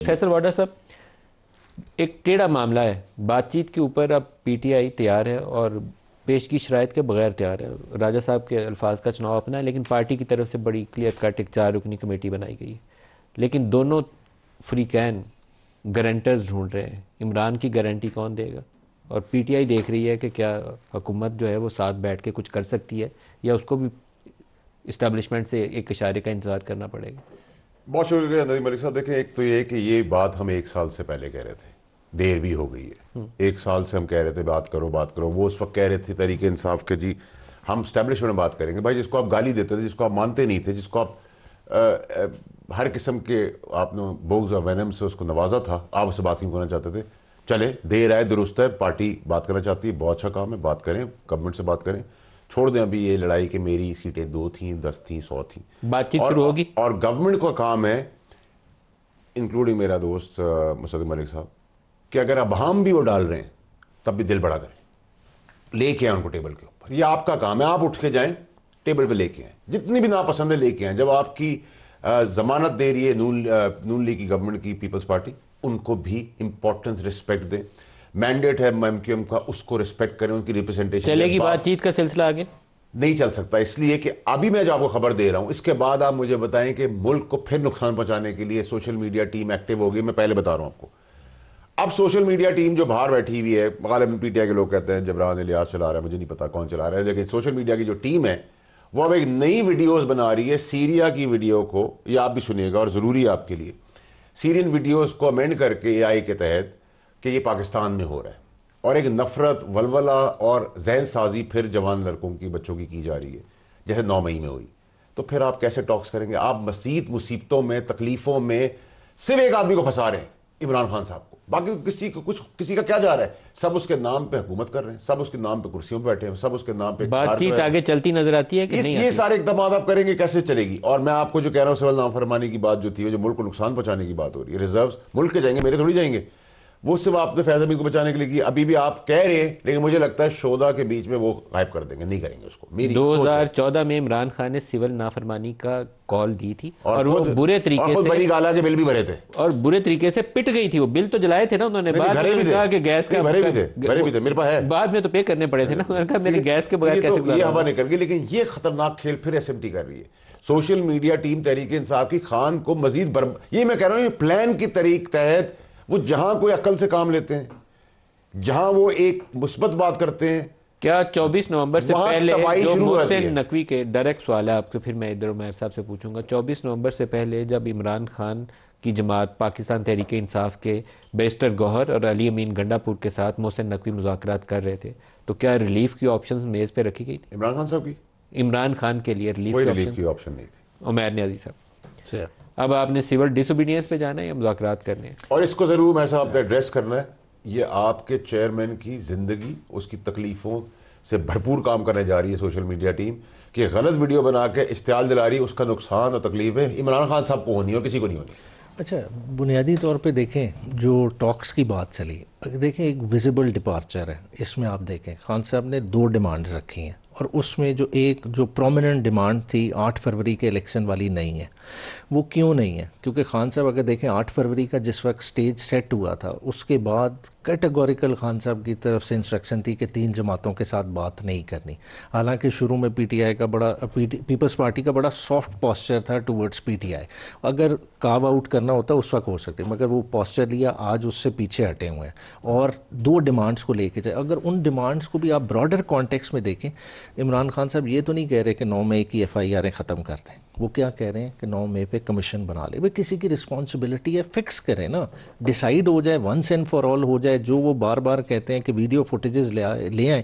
फैसल वाडा साहब, एक टेढ़ा मामला है, बातचीत के ऊपर अब पीटीआई तैयार है और पेश की शराइत के बगैर तैयार है। राजा साहब के अल्फाज का चुनाव अपना है, लेकिन पार्टी की तरफ से बड़ी क्लियर कट एक 4 रुकनी कमेटी बनाई गई है। लेकिन दोनों फ्रीकैन गारंटर्स ढूंढ रहे हैं। इमरान की गारंटी कौन देगा? और पीटीआई देख रही है कि क्या हुकूमत जो है वो साथ बैठ के कुछ कर सकती है, या उसको भी इस्टेब्लिशमेंट से एक इशारे का इंतज़ार करना पड़ेगा। बहुत शुक्रिया नदीम मलिक साहब। देखें, एक तो ये कि ये बात हम 1 साल से पहले कह रहे थे, देर भी हो गई है। 1 साल से हम कह रहे थे बात करो बात करो। वो उस वक्त कह रहे थे तरीके इंसाफ के जी हम स्टैब्लिशमेंट में बात करेंगे। भाई, जिसको आप गाली देते थे, जिसको आप मानते नहीं थे, जिसको आप हर किस्म के आपने बोग्स और वैनम से उसको नवाजा था, आप उससे बात क्यों करना चाहते थे? चले, देर आए दुरुस्त है, पार्टी बात करना चाहती है, बहुत अच्छा काम है, बात करें, गवर्नमेंट से बात करें। छोड़ दें अभी ये लड़ाई कि मेरी सीटें 2 थी, 10 थी, 100 थी। बातचीत शुरू होगी और गवर्नमेंट का काम है, इंक्लूडिंग मेरा दोस्त मुसद्दिक मलिक साहब, कि अगर अबहम भी वो डाल रहे हैं तब भी दिल बड़ा करें, लेके आए उनको टेबल के ऊपर। ये आपका काम है, आप उठ के जाएं, टेबल पे लेके आए, जितनी भी नापसंद है लेके आए। जब आपकी जमानत दे रही है नून लीग की गवर्नमेंट की पीपल्स पार्टी, उनको भी इंपॉर्टेंस रिस्पेक्ट दें। मैंडेट है एमक्यूएम का, उसको रिस्पेक्ट करें, उनकी रिप्रेजेंटेशन। चलेगी बातचीत का सिलसिला आगे? नहीं चल सकता, इसलिए कि अभी मैं जो आपको खबर दे रहा हूं, इसके बाद आप मुझे बताएं कि मुल्क को फिर नुकसान पहुंचाने के लिए सोशल मीडिया टीम एक्टिव होगी। मैं पहले बता रहा हूं आपको, अब सोशल मीडिया टीम जो बाहर बैठी हुई है, गालिबन पीटीआई के लोग कहते हैं जबरान इलियास चला रहा है, मुझे नहीं पता कौन चला रहा है, लेकिन सोशल मीडिया की जो टीम है वो अब एक नई वीडियोस बना रही है सीरिया की वीडियो को। ये आप भी सुनिएगा और ज़रूरी है आपके लिए, सीरियन वीडियोस को अमेंड करके एआई के तहत कि ये पाकिस्तान में हो रहा है, और एक नफरत, वलवला और जहन साजी फिर जवान लड़कों की, बच्चों की जा रही है, जैसे 9 मई में हुई। तो फिर आप कैसे टॉक्स करेंगे? आप मसीद मुसीबतों में, तकलीफ़ों में सिर्फ एक आदमी को फंसा रहे हैं, इमरान खान साहब को। बाकी किसी का क्या जा रहा है? सब उसके नाम पे हुकूमत कर रहे हैं, सब उसके नाम पे कुर्सियों पे बैठे हैं, सब उसके नाम पे। बातचीत आगे चलती नजर आती है कि नहीं? ये सारे इकदाम आप करेंगे, कैसे चलेगी? और मैं आपको जो कह रहा हूँ, सिविल नाफरमानी की बात जो थी, जो मुल्क को नुकसान पहुंचाने की बात हो रही है, रिजर्व मुल्क के जाएंगे, मेरे थोड़ी जाएंगे। वो सिर्फ आपने फैज़ अमीन को बचाने के लिए की। अभी भी आप कह रहे हैं, लेकिन मुझे लगता है शोधा के बीच में वो गायब कर देंगे, नहीं करेंगे उसको। मेरी 2014 में इमरान खान ने सिविल नाफरमानी का कॉल दी थी, और वो बुरे तरीके से बड़ी गाला के बिल भी भरे थे, और बुरे तरीके से पिट गई थी। वो बिल तो जलाए थे ना उन्होंने, बाद में कहा कि गैस का भरे भी थे, मेरे पास है, बाद में तो पे करने पड़े थे ना। उन्होंने कहा मेरे गैस के बगैर कैसे ये हवा निकल गई। लेकिन ये खतरनाक खेल फिर एसएमटी कर रही है, social media team Tehreek Insaf की। खान को मजीद ये मैं कह रहा हूँ, प्लान की तरीक तहत वो जहां कोई अकल से काम लेते हैं, जहां वो एक मुस्बत बात करते हैं। क्या 24 नवंबर से पहले, जो मोहसिन नकवी के डायरेक्ट सवाल है आपके, फिर मैं इधर उमर साहब से पूछूंगा, 24 नवंबर से पहले जब इमरान खान की जमात पाकिस्तान तहरीक इंसाफ के बैरिस्टर गौहर और अली अमीन गंडापुर के साथ मोहसिन नकवी मुज़ाकरात कर रहे थे, तो क्या रिलीफ की ऑप्शन मेज पे रखी गई थी? इमरान खान साहब की, इमरान खान के लिए रिलीफ की ऑप्शन नहीं थी। उमर न्याजी साहब, अब आपने सिविल डिसोबीडियंस पे जाना है या मुज़ाकरात करने हैं? और इसको जरूर मैं साहब एड्रेस करना है। ये आपके चेयरमैन की जिंदगी, उसकी तकलीफों से भरपूर काम करने जा रही है सोशल मीडिया टीम, कि गलत वीडियो बना के इश्तियाल दिला रही है। उसका नुकसान और तकलीफें इमरान खान साहब को होनी है और किसी को नहीं होनी। अच्छा, बुनियादी तौर पे देखें, जो टॉक्स की बात चली, देखें एक विजिबल डिपार्चर है इसमें। आप देखें खान साहब ने 2 डिमांड्स रखी हैं, और उसमें जो प्रोमिनेंट डिमांड थी 8 फरवरी के इलेक्शन वाली नहीं है। वो क्यों नहीं है? क्योंकि खान साहब अगर देखें 8 फरवरी का जिस वक्त स्टेज सेट हुआ था, उसके बाद कैटेगोरिकल खान साहब की तरफ से इंस्ट्रक्शन थी कि 3 जमातों के साथ बात नहीं करनी। हालांकि शुरू में पीटीआई का पीपल्स पार्टी का बड़ा सॉफ्ट पोस्चर था टुवर्ड्स पीटीआई। अगर कार्व आउट करना होता उस वक्त हो सकती, मगर वो पोस्चर लिया, आज उससे पीछे हटे हुए हैं और 2 डिमांड्स को लेके जाए। अगर उन डिमांड्स को भी आप ब्रॉडर कॉन्टेक्स्ट में देखें, इमरान खान साहब ये तो नहीं कह रहे कि 9 मई की FIR ख़त्म कर दें। वो क्या कह रहे हैं कि 9 मई पे कमीशन बना ले। भाई, किसी की रिस्पॉन्सिबिलिटी है, फिक्स करें ना, डिसाइड हो जाए, वंस एंड फॉर ऑल हो जाए। जो वो बार बार कहते हैं कि वीडियो फुटेजेस ले आएँ,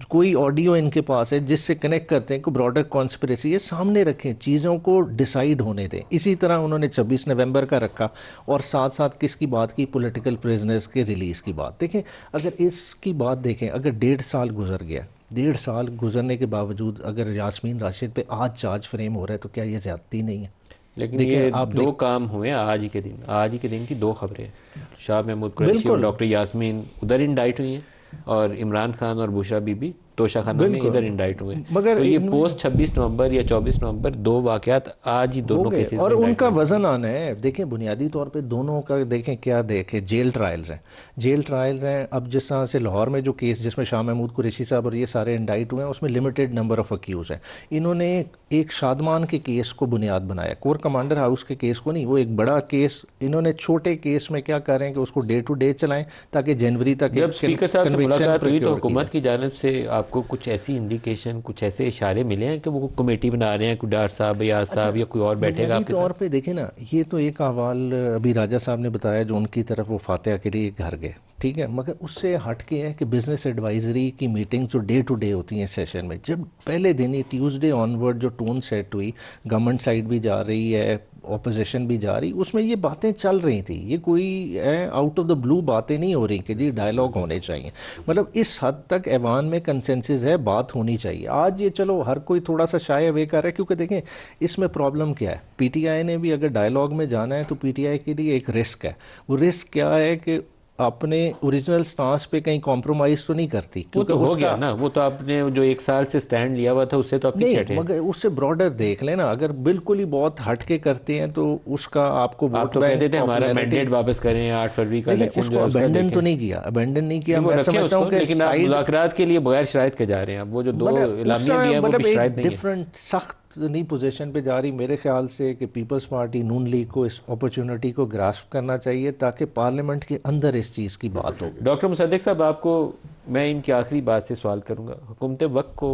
कोई ऑडियो इनके पास है जिससे कनेक्ट करते हैं, कोई ब्रॉडर कॉन्स्पिरेसी, ये सामने रखें, चीज़ों को डिसाइड होने दें। इसी तरह उन्होंने 26 नवंबर का रखा, और साथ साथ किसकी बात की? पॉलिटिकल प्रिजनर्स के रिलीज़ की बात। देखें, अगर इसकी बात देखें, अगर 1.5 साल गुजर गया, 1.5 साल गुजरने के बावजूद अगर यास्मीन राशिद पे आज चार्ज फ्रेम हो रहा है, तो क्या ये ज़्यादती नहीं है? लेकिन ये आप 2 काम हुए आज ही के दिन की 2 खबरें। शाह महमूद कुरैशी और डॉक्टर यास्मीन उधर इंडाइट हुई हैं, और इमरान खान और बुशरा बीबी तोशाखाना में, इधर इंडाइट हुए। मगर तो ये पोस्ट 26 नवंबर या 24 नवंबर 2 वाकयात आज ही दोनों केसेस और उनका वजन आना है। देखें बुनियादी तौर पे दोनों का देखें क्या देखें, जेल ट्रायल्स हैं, जेल ट्रायल्स हैं। अब जिस तरह से लाहौर में जो केस जिसमें शाह महमूद कुरैशी साहब और ये सारे इंडाइट हुए हैं, उसमें लिमिटेड नंबर ऑफ अक्यूज हैं। इन्होंने एक शादमान के केस को बुनियाद बनाया, कोर कमांडर हाउस के केस को नहीं। वो एक बड़ा केस, इन्होंने छोटे केस में क्या कर रहे हैं कि उसको डे टू डे चलाएं ताकि जनवरी तक। जब स्पीकर साहब से मुलाकात हुई तो हुकूमत की जानिब से आपको कुछ ऐसी इंडिकेशन, कुछ ऐसे इशारे मिले हैं कि वो कमेटी बना रहे हैं, कोई डार साहब या साहब या कोई और बैठेगा आपके तौर पे देखें ना, ये तो एक अहवाल अभी राजा साहब ने बताया जो उनकी तरफ वो फातिहा के लिए घर गए, ठीक है, मगर उससे हट के है कि बिजनेस एडवाइजरी की मीटिंग जो डे टू डे होती हैं सेशन में, जब पहले दिन ही ट्यूसडे ऑनवर्ड जो टोन सेट हुई, गवर्नमेंट साइड भी जा रही है, ऑपोजिशन भी जा रही, उसमें ये बातें चल रही थी। ये कोई आउट ऑफ द ब्लू बातें नहीं हो रही कि जी डायलॉग होने चाहिए। मतलब इस हद तक ऐवान में कंसेंसस है, बात होनी चाहिए। आज ये चलो हर कोई थोड़ा सा शाय अवे कर रहा है, क्योंकि देखें इसमें प्रॉब्लम क्या है, पीटीआई ने भी अगर डायलॉग में जाना है तो पीटीआई के लिए एक रिस्क है। वो रिस्क क्या है कि अपने ओरिजिनल स्टांस पे कहीं कॉम्प्रोमाइज़ तो नहीं करती, क्योंकि हो गया ना, वो तो आपने जो 1 साल से स्टैंड लिया हुआ था उससे तो अपनी नहीं, मगर उससे ब्रॉडर देख लेना। अगर बिल्कुल ही बहुत हटके करते हैं तो उसका आपको आप तो कहते थे हमारा मैंडेट वापस करें, 8 फरवरी का इलेक्शन जो है अबेंडन तो नहीं किया, अबेंडन नहीं किया। मैं समझता हूं कि लेकिन आप मुज़ाकरात के लिए बगैर शराइत के जा रहे हैं। अब वो जो 2 इलामिया दिया है वो भी शराइत नहीं है, डिफरेंट सख्त नई पोजीशन पे जा रही। मेरे ख्याल से कि पीपल्स पार्टी नून लीग को इस अपॉर्चुनिटी को ग्रास्प करना चाहिए ताकि पार्लियामेंट के अंदर इस चीज़ की बात हो। डॉक्टर मुसद्दिक साहब, आपको मैं इनकी आखिरी बात से सवाल करूंगा, हुकूमत वक्त को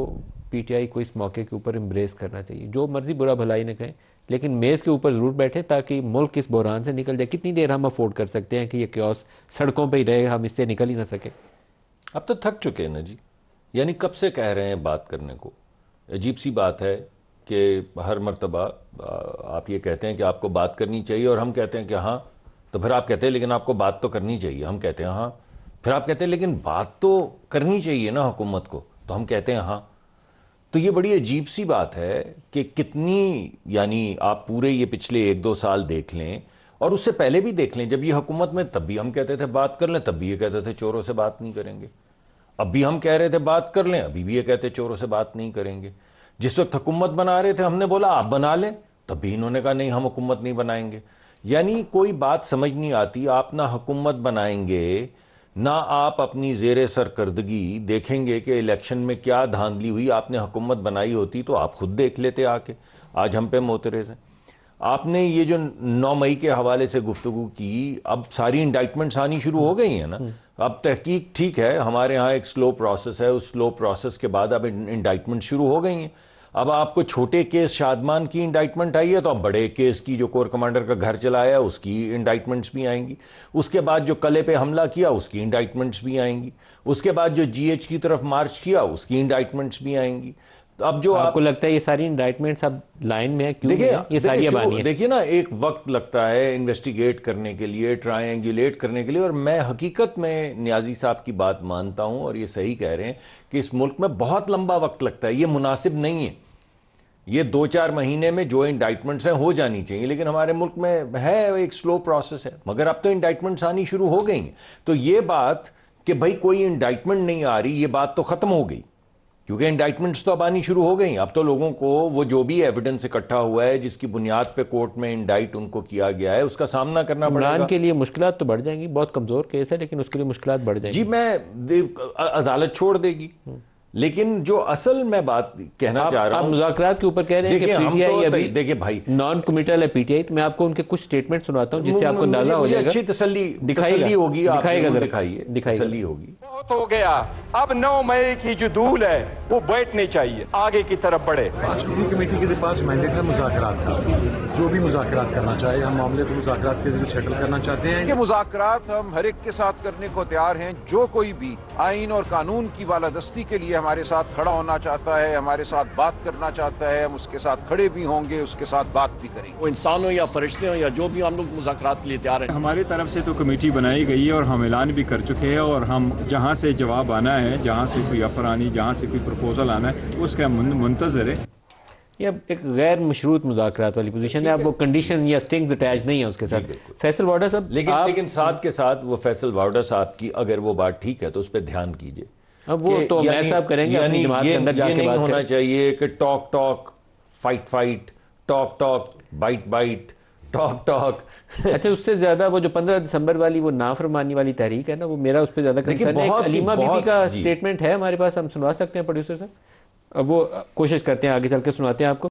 पीटीआई को इस मौके के ऊपर एम्ब्रेस करना चाहिए, जो मर्जी बुरा भलाई न कहें, लेकिन मेज़ के ऊपर ज़रूर बैठे ताकि मुल्क इस बहरान से निकल जाए। कितनी देर हम अफोर्ड कर सकते हैं कि ये क्योस सड़कों पर ही रहे, हम इससे निकल ही ना सके? अब तो थक चुके हैं ना जी, यानी कब से कह रहे हैं बात करने को। अजीब सी बात है कि हर मर्तबा आप ये कहते हैं कि आपको बात करनी चाहिए और हम कहते हैं कि हाँ, तो फिर आप कहते हैं लेकिन आपको बात तो करनी चाहिए, हम कहते हैं हाँ, फिर आप कहते हैं लेकिन बात तो करनी चाहिए ना हुकूमत को, तो हम कहते हैं हाँ। तो ये बड़ी अजीब सी बात है कि कितनी, यानी आप पूरे ये पिछले 1-2 साल देख लें और उससे पहले भी देख लें, जब ये हुकूमत में तब भी हम कहते थे बात कर लें, तब भी ये कहते थे चोरों से बात नहीं करेंगे। अब भी हम कह रहे थे बात कर लें, अभी भी ये कहते चोरों से बात नहीं करेंगे। जिस वक्त हुकूमत बना रहे थे हमने बोला आप बना लें, तब भी इन्होंने कहा नहीं हम हुकूमत नहीं बनाएंगे। यानी कोई बात समझ नहीं आती, आप ना हुकूमत बनाएंगे ना आप अपनी ज़ेर सरकर्दगी देखेंगे कि इलेक्शन में क्या धांधली हुई। आपने हुकूमत बनाई होती तो आप खुद देख लेते आके, आज हम पे मोतरज़ हैं। आपने ये जो 9 मई के हवाले से गुफ्तगू की, अब सारी इंडाइटमेंट्स आनी शुरू हो गई हैं ना। अब तहकीक ठीक है, हमारे यहाँ एक स्लो प्रोसेस है, उस स्लो प्रोसेस के बाद अब इंडाइटमेंट शुरू हो गई हैं। अब आपको छोटे केस शादमान की इंडाइटमेंट आई है तो अब बड़े केस की, जो कोर कमांडर का घर चलाया उसकी इंडाइटमेंट्स भी आएंगी। उसके बाद जो कले पे हमला किया उसकी इंडाइटमेंट्स भी आएंगी। उसके बाद जो जीएच की तरफ मार्च किया उसकी इंडाइटमेंट्स भी आएंगी। तो अब जो आपको लगता है ये सारी इंडाइटमेंट्स अब लाइन में है, क्यों देखिए ये सारी अबानी है? देखिए ना, एक वक्त लगता है इन्वेस्टिगेट करने के लिए, ट्रायंगुलेट करने के लिए, और मैं हकीकत में नियाजी साहब की बात मानता हूं और ये सही कह रहे हैं कि इस मुल्क में बहुत लंबा वक्त लगता है, ये मुनासिब नहीं है। ये 2-4 महीने में जो इंडाइटमेंट्स हैं हो जानी चाहिए, लेकिन हमारे मुल्क में है एक स्लो प्रोसेस है। मगर अब तो इंडाइटमेंट्स आनी शुरू हो गई हैं, तो ये बात कि भाई कोई इंडाइटमेंट नहीं आ रही, ये बात तो खत्म हो गई, क्योंकि इंडाइटमेंट्स तो अब आनी शुरू हो गई। अब तो लोगों को वो जो भी एविडेंस इकट्ठा हुआ है, जिसकी बुनियाद पे कोर्ट में इंडाइट उनको किया गया है, उसका सामना करना पड़ेगा। इमरान के लिए मुश्किलात तो बढ़ जाएंगी, बहुत कमजोर केस है, लेकिन उसके लिए मुश्किलात बढ़ जाएंगी। जी, मैं अदालत छोड़ देगी, लेकिन जो असल मैं बात कहना चाह रहा हूं, मुज़ाकरात के ऊपर कह रहे हैं कि पीटीआई अभी देखिए भाई नॉन कमिटल है पीटीआई। तो मैं आपको उनके कुछ स्टेटमेंट सुनाता हूं जिससे आपको अंदाजा हो जाएगा। अच्छी तसल्ली होगी, दिखाइए, तसल्ली होगी। बहुत हो गया, अब 9 मई की जो दूल है वो बैठनी चाहिए, आगे की तरफ बढ़े। पार्लियामेंट्री कमेटी के पास मैंडेट है मुज़ाकरात का, जो भी मुज़ाकरात करना चाहे, हम मामले को मुज़ाकरात के जरिए सेटल करना चाहते हैं। कि मुज़ाकरात हम हर एक के साथ करने को तैयार हैं। जो कोई भी आइन और कानून की बालादस्ती के लिए हमारे साथ खड़ा होना चाहता है, हमारे साथ बात करना चाहता है, हम उसके साथ खड़े भी होंगे, उसके साथ बात भी करेंगे। वो इंसान हो या फरिश्ते हो या जो भी, हम लोग मुज़ाकरात के लिए तैयार हैं। हमारी तरफ से तो कमेटी बनाई गई है और हम ऐलान भी कर चुके हैं, और हम जहाँ से जवाब आना है, जहाँ से कोई ऑफर आनी, जहाँ से कोई प्रपोजल आना है, उसका मुंतज़र है। ये एक गैर मशरूत मुज़ाकरात वाली पोजीशन है, आपको कंडीशन या स्ट्रिंग्स अटैच नहीं है उसके साथ। फैसल वाडा साहब, लेकिन साथ के साथ वो फैसल वाडा साहब की अगर वो बात ठीक है तो उस पर ध्यान कीजिए अब वो तो मैं साहब करेंगे अपनी जमात के अंदर जाके नहीं बात होना करें। चाहिए कि talk talk fight fight, talk talk bite bite, talk talk. अच्छा, उससे ज्यादा वो जो 15 दिसंबर वाली वो नाफरमानी वाली तहरीक है ना, वो मेरा उस पर ज्यादा कंसर्न है। एक अलीमा बीबी का स्टेटमेंट है हमारे पास, हम सुनवा सकते हैं प्रोड्यूसर साहब? अब वो कोशिश करते हैं आगे चल के सुनाते हैं आपको।